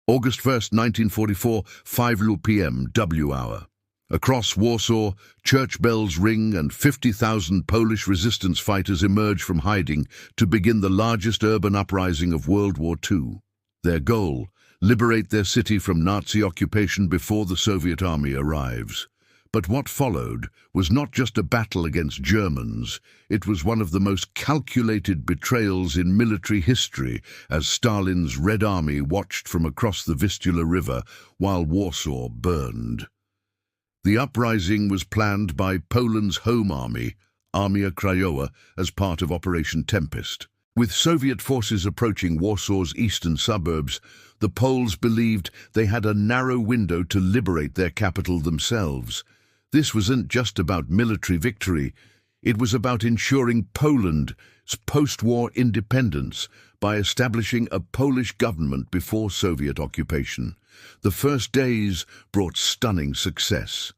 August 1st, 1944, 5 p.m. W hour. Across Warsaw, church bells ring and 50,000 Polish resistance fighters emerge from hiding to begin the largest urban uprising of World War II. Their goal: liberate their city from Nazi occupation before the Soviet army arrives. But what followed was not just a battle against Germans, it was one of the most calculated betrayals in military history, as Stalin's Red Army watched from across the Vistula River while Warsaw burned. The uprising was planned by Poland's home army, Armia Krajowa, as part of Operation Tempest. With Soviet forces approaching Warsaw's eastern suburbs, the Poles believed they had a narrow window to liberate their capital themselves. This wasn't just about military victory, it was about ensuring Poland's post-war independence by establishing a Polish government before Soviet occupation. The first days brought stunning success.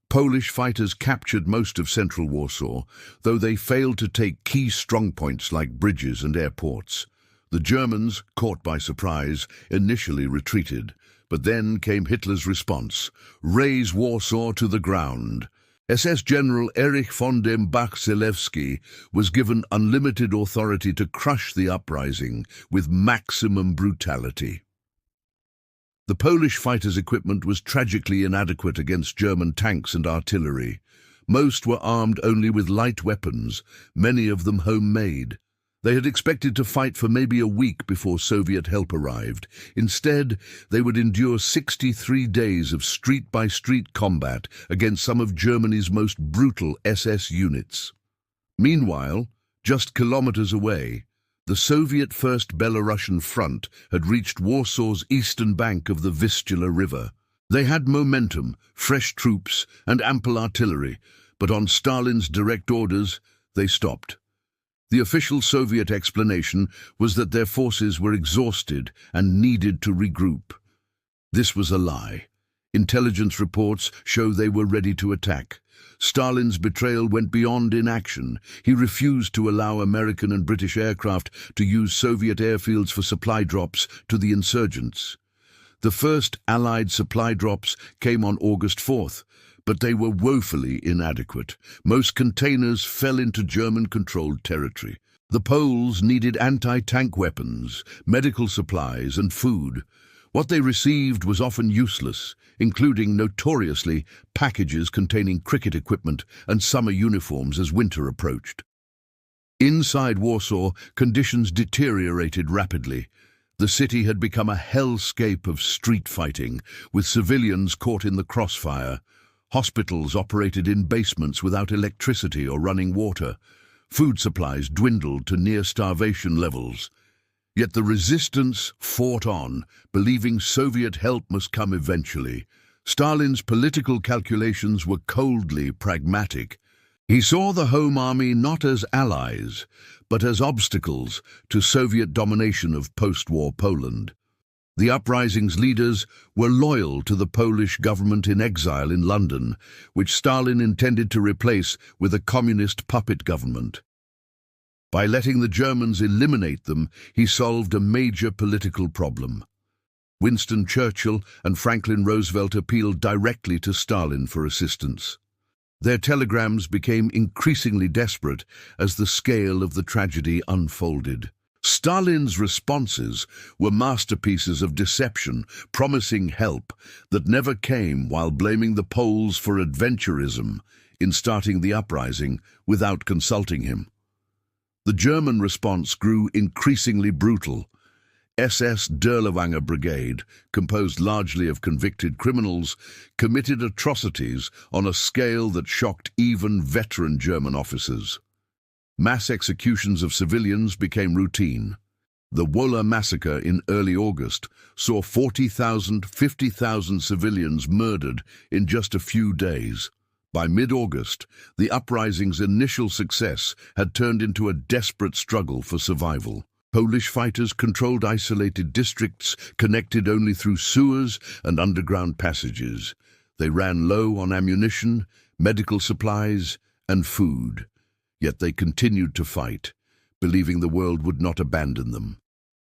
Polish fighters captured most of central Warsaw, though they failed to take key strongpoints like bridges and airports. The Germans, caught by surprise, initially retreated, but then came Hitler's response: raze Warsaw to the ground. SS General Erich von dem Bach-Zelewski was given unlimited authority to crush the uprising with maximum brutality. The Polish fighters' equipment was tragically inadequate against German tanks and artillery. Most were armed only with light weapons, many of them homemade. They had expected to fight for maybe a week before Soviet help arrived. Instead, they would endure 63 days of street-by-street combat against some of Germany's most brutal SS units. Meanwhile, just kilometers away, the Soviet First Belarusian Front had reached Warsaw's eastern bank of the Vistula River. They had momentum, fresh troops, and ample artillery, but on Stalin's direct orders, they stopped. The official Soviet explanation was that their forces were exhausted and needed to regroup. This was a lie. Intelligence reports show they were ready to attack. Stalin's betrayal went beyond inaction. He refused to allow American and British aircraft to use Soviet airfields for supply drops to the insurgents. The first Allied supply drops came on August 4th, but they were woefully inadequate. Most containers fell into German-controlled territory. The Poles needed anti-tank weapons, medical supplies, and food. What they received was often useless, including, notoriously, packages containing cricket equipment and summer uniforms as winter approached. Inside Warsaw, conditions deteriorated rapidly. The city had become a hellscape of street fighting, with civilians caught in the crossfire. Hospitals operated in basements without electricity or running water. Food supplies dwindled to near-starvation levels. Yet the resistance fought on, believing Soviet help must come eventually. Stalin's political calculations were coldly pragmatic. He saw the home army not as allies, but as obstacles to Soviet domination of post-war Poland. The uprising's leaders were loyal to the Polish government in exile in London, which Stalin intended to replace with a communist puppet government. By letting the Germans eliminate them, he solved a major political problem. Winston Churchill and Franklin Roosevelt appealed directly to Stalin for assistance. Their telegrams became increasingly desperate as the scale of the tragedy unfolded. Stalin's responses were masterpieces of deception, promising help that never came, while blaming the Poles for adventurism in starting the uprising without consulting him. The German response grew increasingly brutal. SS Dirlewanger Brigade, composed largely of convicted criminals, committed atrocities on a scale that shocked even veteran German officers. Mass executions of civilians became routine. The Wola massacre in early August saw 50,000 civilians murdered in just a few days. By mid-August, the uprising's initial success had turned into a desperate struggle for survival. Polish fighters controlled isolated districts connected only through sewers and underground passages. They ran low on ammunition, medical supplies, and food. Yet they continued to fight, believing the world would not abandon them.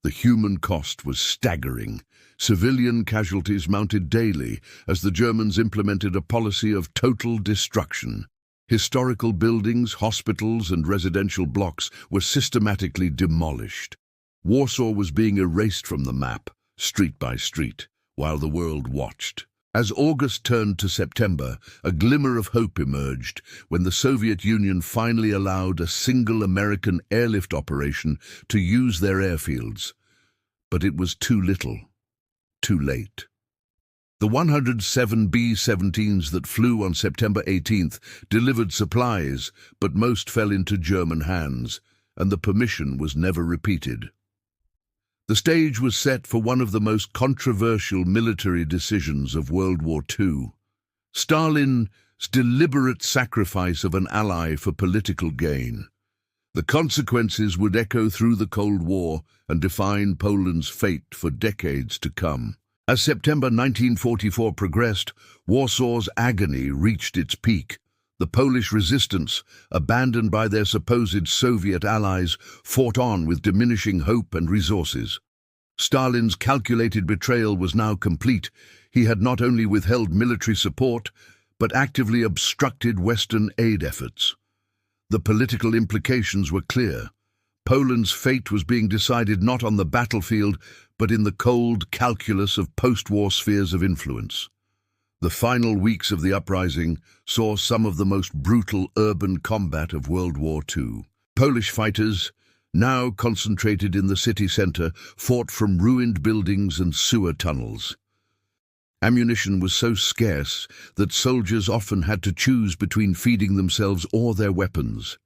The human cost was staggering. Civilian casualties mounted daily as the Germans implemented a policy of total destruction. Historical buildings, hospitals, and residential blocks were systematically demolished. Warsaw was being erased from the map, street by street, while the world watched. As August turned to September, a glimmer of hope emerged when the Soviet Union finally allowed a single American airlift operation to use their airfields. But it was too little, too late. The 107 B-17s that flew on September 18th delivered supplies, but most fell into German hands, and the permission was never repeated. The stage was set for one of the most controversial military decisions of World War II. Stalin's deliberate sacrifice of an ally for political gain. The consequences would echo through the Cold War and define Poland's fate for decades to come. As September 1944 progressed, Warsaw's agony reached its peak. The Polish resistance, abandoned by their supposed Soviet allies, fought on with diminishing hope and resources. Stalin's calculated betrayal was now complete. He had not only withheld military support, but actively obstructed Western aid efforts. The political implications were clear. Poland's fate was being decided not on the battlefield, but in the cold calculus of post-war spheres of influence. The final weeks of the uprising saw some of the most brutal urban combat of World War II. Polish fighters, now concentrated in the city centre, fought from ruined buildings and sewer tunnels. Ammunition was so scarce that soldiers often had to choose between feeding themselves or their weapons.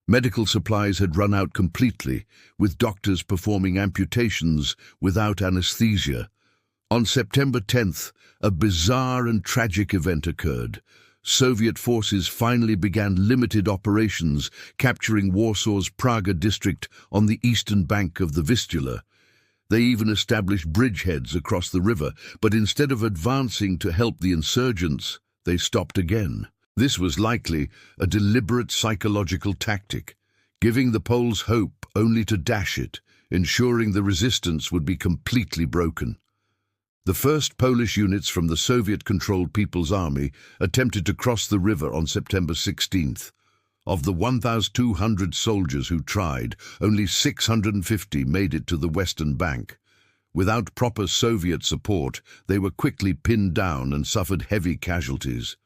Medical supplies had run out completely, with doctors performing amputations without anesthesia. On September 10th, a bizarre and tragic event occurred. Soviet forces finally began limited operations, capturing Warsaw's Praga district on the eastern bank of the Vistula. They even established bridgeheads across the river, but instead of advancing to help the insurgents, they stopped again. This was likely a deliberate psychological tactic, giving the Poles hope only to dash it, ensuring the resistance would be completely broken. The first Polish units from the Soviet-controlled People's Army attempted to cross the river on September 16th. Of the 1,200 soldiers who tried, only 650 made it to the western bank. Without proper Soviet support, they were quickly pinned down and suffered heavy casualties.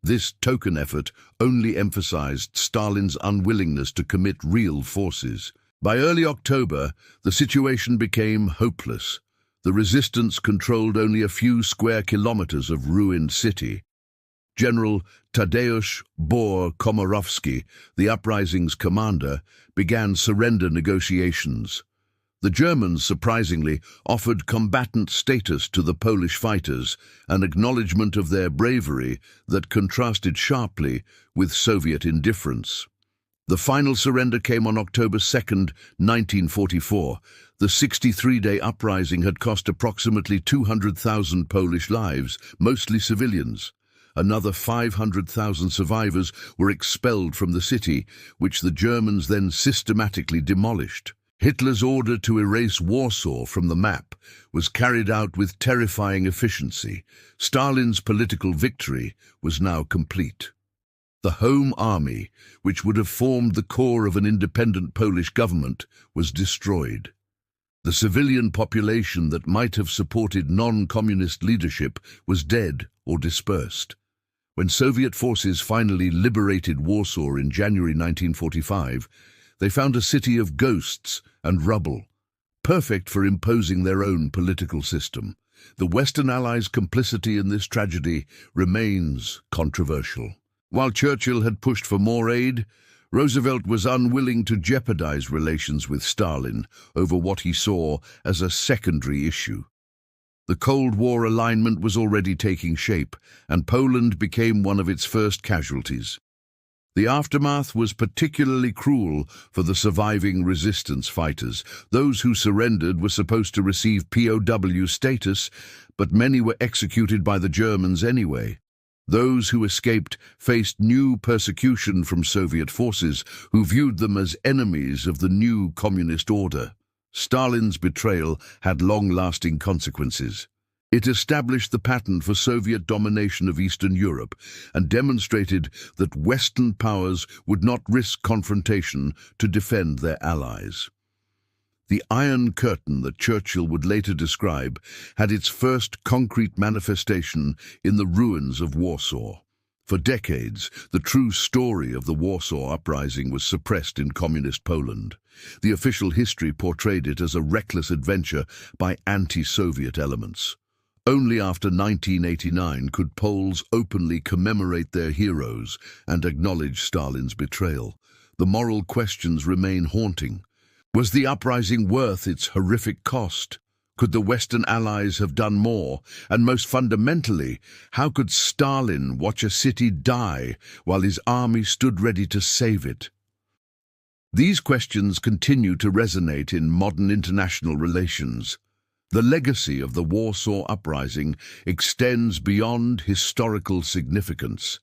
This token effort only emphasized Stalin's unwillingness to commit real forces. By early October, the situation became hopeless. The resistance controlled only a few square kilometers of ruined city. General Tadeusz Komorowski, the uprising's commander, began surrender negotiations. The Germans, surprisingly, offered combatant status to the Polish fighters, an acknowledgement of their bravery that contrasted sharply with Soviet indifference. The final surrender came on October 2nd, 1944. The 63-day uprising had cost approximately 200,000 Polish lives, mostly civilians. Another 500,000 survivors were expelled from the city, which the Germans then systematically demolished. Hitler's order to erase Warsaw from the map was carried out with terrifying efficiency. Stalin's political victory was now complete. The Home Army, which would have formed the core of an independent Polish government, was destroyed. The civilian population that might have supported non-communist leadership was dead or dispersed. When Soviet forces finally liberated Warsaw in January 1945, they found a city of ghosts and rubble, perfect for imposing their own political system. The Western Allies' complicity in this tragedy remains controversial. While Churchill had pushed for more aid, Roosevelt was unwilling to jeopardize relations with Stalin over what he saw as a secondary issue. The Cold War alignment was already taking shape, and Poland became one of its first casualties. The aftermath was particularly cruel for the surviving resistance fighters. Those who surrendered were supposed to receive POW status, but many were executed by the Germans anyway. Those who escaped faced new persecution from Soviet forces, who viewed them as enemies of the new communist order. Stalin's betrayal had long-lasting consequences. It established the pattern for Soviet domination of Eastern Europe and demonstrated that Western powers would not risk confrontation to defend their allies. The Iron Curtain that Churchill would later describe had its first concrete manifestation in the ruins of Warsaw. For decades, the true story of the Warsaw Uprising was suppressed in communist Poland. The official history portrayed it as a reckless adventure by anti-Soviet elements. Only after 1989 could Poles openly commemorate their heroes and acknowledge Stalin's betrayal. The moral questions remain haunting. Was the uprising worth its horrific cost? Could the Western Allies have done more? And most fundamentally, how could Stalin watch a city die while his army stood ready to save it? These questions continue to resonate in modern international relations. The legacy of the Warsaw Uprising extends beyond historical significance.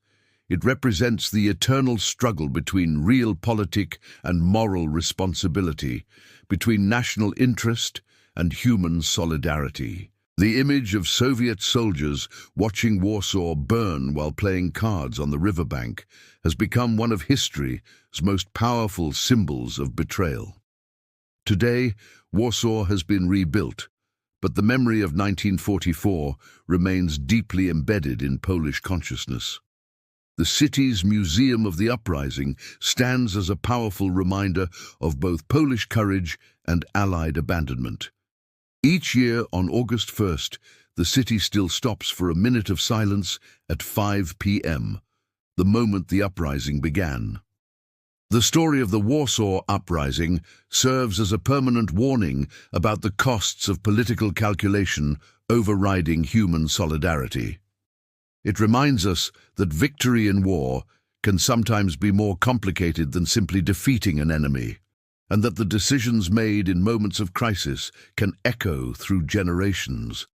It represents the eternal struggle between realpolitik and moral responsibility, between national interest and human solidarity. The image of Soviet soldiers watching Warsaw burn while playing cards on the riverbank has become one of history's most powerful symbols of betrayal. Today, Warsaw has been rebuilt, but the memory of 1944 remains deeply embedded in Polish consciousness. The city's Museum of the Uprising stands as a powerful reminder of both Polish courage and Allied abandonment. Each year on August 1st, the city still stops for a minute of silence at 5 p.m., the moment the uprising began. The story of the Warsaw Uprising serves as a permanent warning about the costs of political calculation overriding human solidarity. It reminds us that victory in war can sometimes be more complicated than simply defeating an enemy, and that the decisions made in moments of crisis can echo through generations.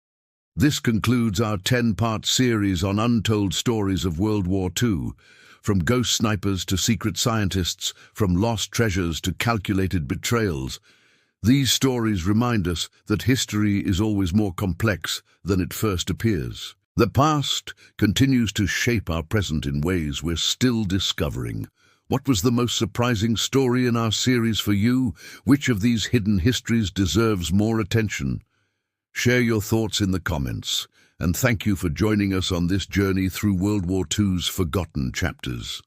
This concludes our 10-part series on untold stories of World War II, from ghost snipers to secret scientists, from lost treasures to calculated betrayals. These stories remind us that history is always more complex than it first appears. The past continues to shape our present in ways we're still discovering. What was the most surprising story in our series for you? Which of these hidden histories deserves more attention? Share your thoughts in the comments, and thank you for joining us on this journey through World War II's forgotten chapters.